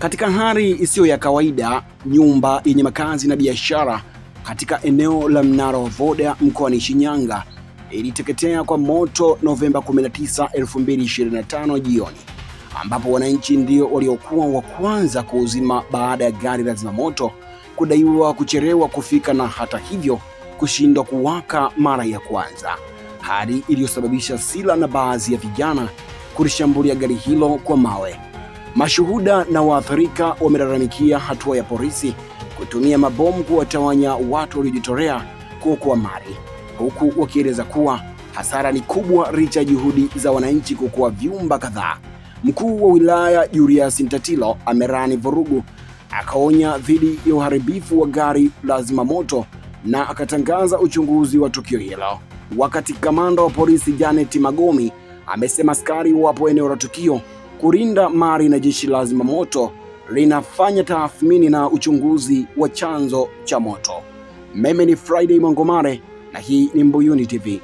Katika hali isiyo ya kawaida, nyumba yenye makazi na biashara katika eneo la Mnara wa Voda mkoani Shinyanga iliteketea kwa moto Novemba 19, 2025 jioni, ambapo wananchi ndio waliokuwa wa kwanza kuuzima baada ya gari la zimamoto kudaiwa kuchelewa kufika na hata hivyo kushindwa kuwaka mara ya kwanza, hali iliyosababisha Sila na baadhi ya vijana kulishambulia gari hilo kwa mawe. Mashuhuda na waathirika wamelalamikia hatua ya polisi kutumia mabomu kuwatawanya watu waliojitolea kuokoa mali, huku wakieleza kuwa hasara ni kubwa licha ya juhudi za wananchi kuokoa vyumba kadhaa. Mkuu wa wilaya Julius Mtatiro amerani vurugu, akaonya dhidi ya uharibifu wa gari la zimamoto na akatangaza uchunguzi wa tukio hilo. Wakati kamanda wa polisi Janet Magomi amesema askari wapo eneo la tukio kulinda mali na jeshi la zimamoto linafanya tathmini na uchunguzi wa chanzo cha moto. Mimi ni Friday Mangomare na hii ni Mbuyuni TV.